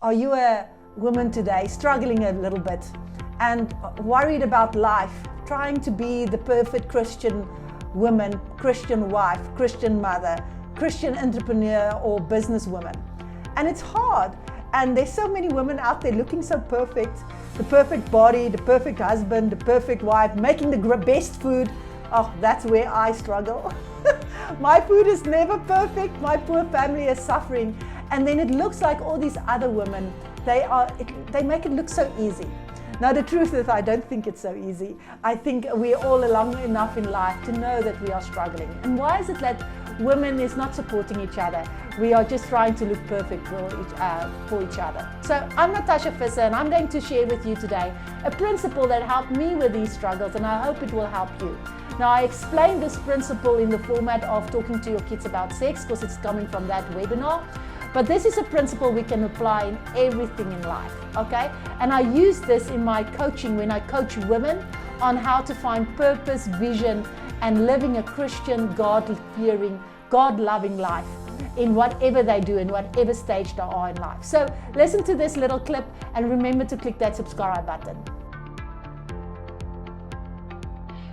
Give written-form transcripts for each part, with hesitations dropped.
Are you a woman today struggling a little bit and worried about life, trying to be the perfect Christian woman, Christian wife, Christian mother, Christian entrepreneur or businesswoman? And it's hard. And there's so many women out there looking so perfect, the perfect body, the perfect husband, the perfect wife, making the best food. Oh, that's where I struggle. My food is never perfect. My poor family is suffering. And then it looks like all these other women, they make it look so easy. Now, the truth is, I don't think it's so easy. I think we're all along enough in life to know that we are struggling. And why is it that women is not supporting each other? We are just trying to look perfect for each other. So I'm Natasha Visser, and I'm going to share with you today a principle that helped me with these struggles, and I hope it will help you. Now, I explained this principle in the format of talking to your kids about sex, because it's coming from that webinar. But this is a principle we can apply in everything in life, okay? And I use this in my coaching when I coach women on how to find purpose, vision, and living a Christian, God-fearing, God-loving life in whatever they do, in whatever stage they are in life. So listen to this little clip and remember to click that subscribe button.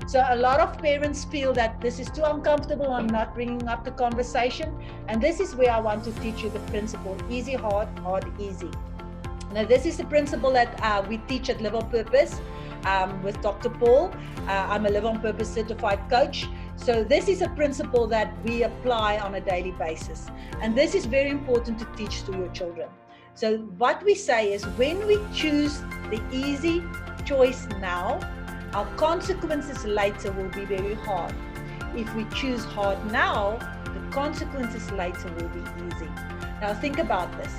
So a lot of parents feel that this is too uncomfortable, I'm not bringing up the conversation. And this is where I want to teach you the principle, easy, hard, hard, easy. Now this is the principle that we teach at Live on Purpose with Dr. Paul. I'm a Live on Purpose certified coach. So this is a principle that we apply on a daily basis. And this is very important to teach to your children. So what we say is when we choose the easy choice now, our consequences later will be very hard. If we choose hard now, the consequences later will be easy. Now think about this.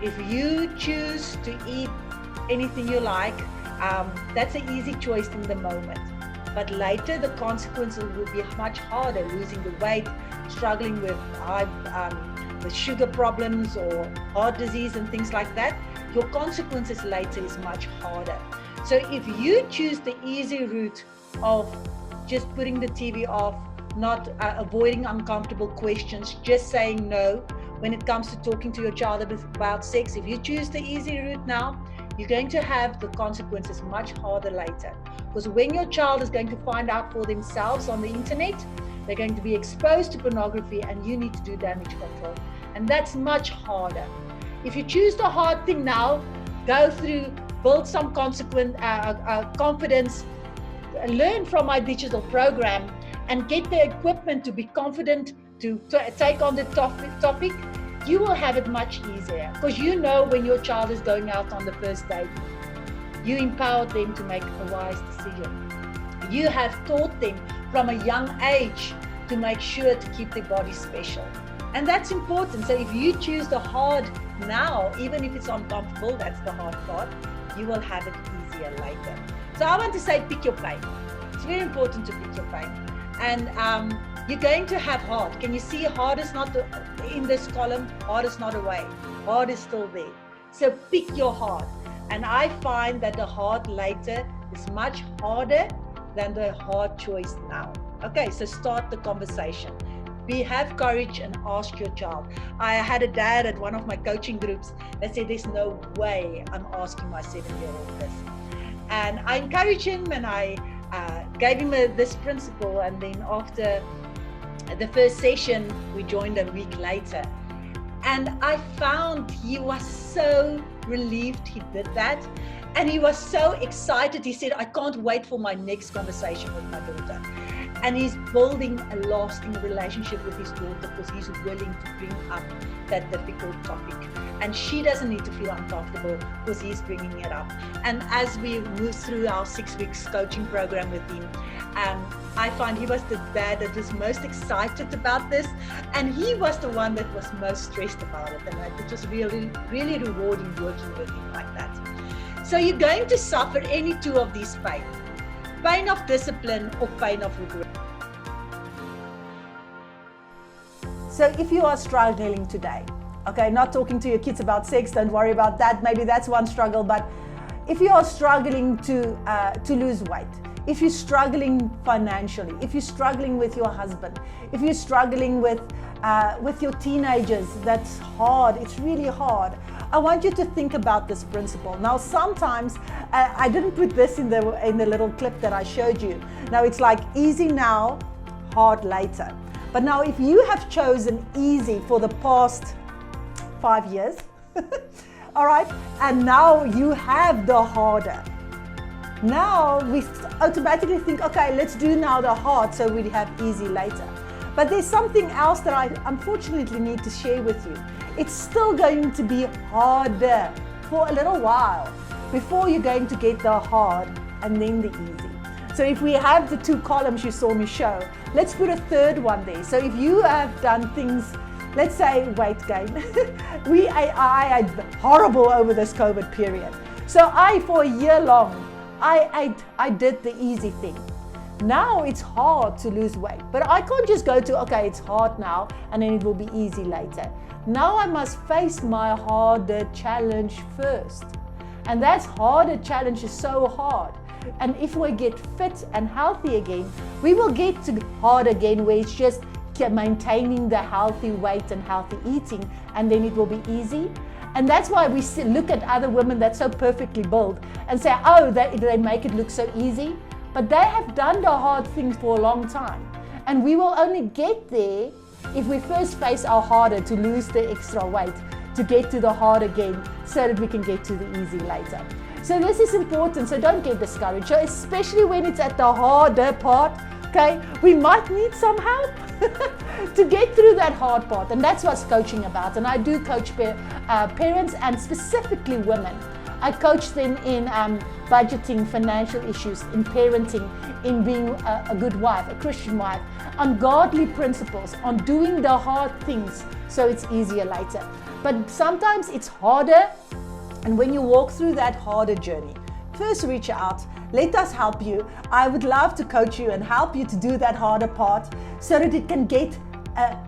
If you choose to eat anything you like, that's an easy choice in the moment. But later the consequences will be much harder, losing the weight, struggling with sugar problems or heart disease and things like that. Your consequences later is much harder. So if you choose the easy route of just putting the TV off, not avoiding uncomfortable questions, just saying no when it comes to talking to your child about sex, if you choose the easy route now, you're going to have the consequences much harder later. Because when your child is going to find out for themselves on the internet, they're going to be exposed to pornography and you need to do damage control. And that's much harder. If you choose the hard thing now, go through, build some confidence, learn from my digital program and get the equipment to be confident to take on the topic, you will have it much easier because you know when your child is going out on the first date, you empowered them to make a wise decision. You have taught them from a young age to make sure to keep their body special. And that's important. So if you choose the hard now, even if it's uncomfortable, that's the hard part, you will have it easier later. So I want to say, pick your pain. It's very important to pick your pain. And you're going to have hard. Can you see hard is not in this column? Hard is not away. Hard is still there. So pick your hard. And I find that the hard later is much harder than the hard choice now. Okay, so start the conversation. Have courage and ask your child. I had a dad at one of my coaching groups that said, there's no way I'm asking my 7-year-old this. And I encouraged him and I gave him this principle. And then after the first session, we joined a week later. And I found he was so relieved he did that. And he was so excited. He said, I can't wait for my next conversation with my daughter. And he's building a lasting relationship with his daughter because he's willing to bring up that difficult topic. And she doesn't need to feel uncomfortable because he's bringing it up. And as we move through our 6 weeks coaching program with him, I find he was the dad that was most excited about this. And he was the one that was most stressed about it. And it was really, really rewarding working with him like that. So you're going to suffer any two of these pain. Pain of discipline or pain of regret. So if you are struggling today, okay, not talking to your kids about sex, don't worry about that. Maybe that's one struggle. But if you are struggling to lose weight, if you're struggling financially, if you're struggling with your husband, if you're struggling with your teenagers, that's hard. It's really hard. I want you to think about this principle. Now, sometimes I didn't put this in the little clip that I showed you. Now, it's like easy now, hard later. But now, if you have chosen easy for the past 5 years, all right, and now you have the harder. Now we automatically think, okay, let's do now the hard so we have easy later. But there's something else that I unfortunately need to share with you. It's still going to be harder for a little while before you're going to get the hard and then the easy. So if we have the 2 columns you saw me show, let's put a third one there. So if you have done things, let's say weight gain, I had horrible over this COVID period. So for a year long, I did the easy thing. Now it's hard to lose weight, but I can't just go to, okay, it's hard now and then it will be easy later. Now I must face my harder challenge first. And that harder challenge is so hard. And if we get fit and healthy again, we will get to hard again where it's just maintaining the healthy weight and healthy eating, and then it will be easy. And that's why we look at other women that's so perfectly built and say, oh, they make it look so easy. But they have done the hard things for a long time. And we will only get there if we first face our harder to lose the extra weight, to get to the hard again so that we can get to the easy later. So this is important, so don't get discouraged. So especially when it's at the harder part, okay, we might need some help to get through that hard part. And that's what's coaching about. And I do coach parents and specifically women. I coach them in budgeting, financial issues, in parenting, in being a good wife, a Christian wife, on godly principles, on doing the hard things so it's easier later. But sometimes it's harder, and when you walk through that harder journey, first reach out, let us help you. I would love to coach you and help you to do that harder part so that it can get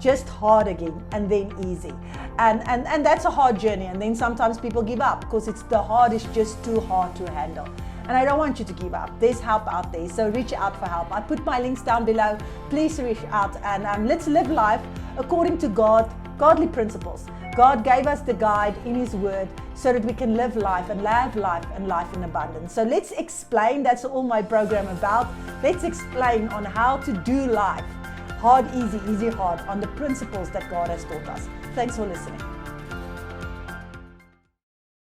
just hard again and then easy. And that's a hard journey, and then sometimes people give up because the hard is just too hard to handle. And I don't want you to give up. There's help out there, so reach out for help. I put my links down below. Please reach out, and let's live life according to godly principles. God gave us the guide in His Word so that we can live life and live life and life in abundance. So let's explain, that's all my program about. Let's explain on how to do life. Hard, easy, easy, hard, on the principles that God has taught us. Thanks for listening.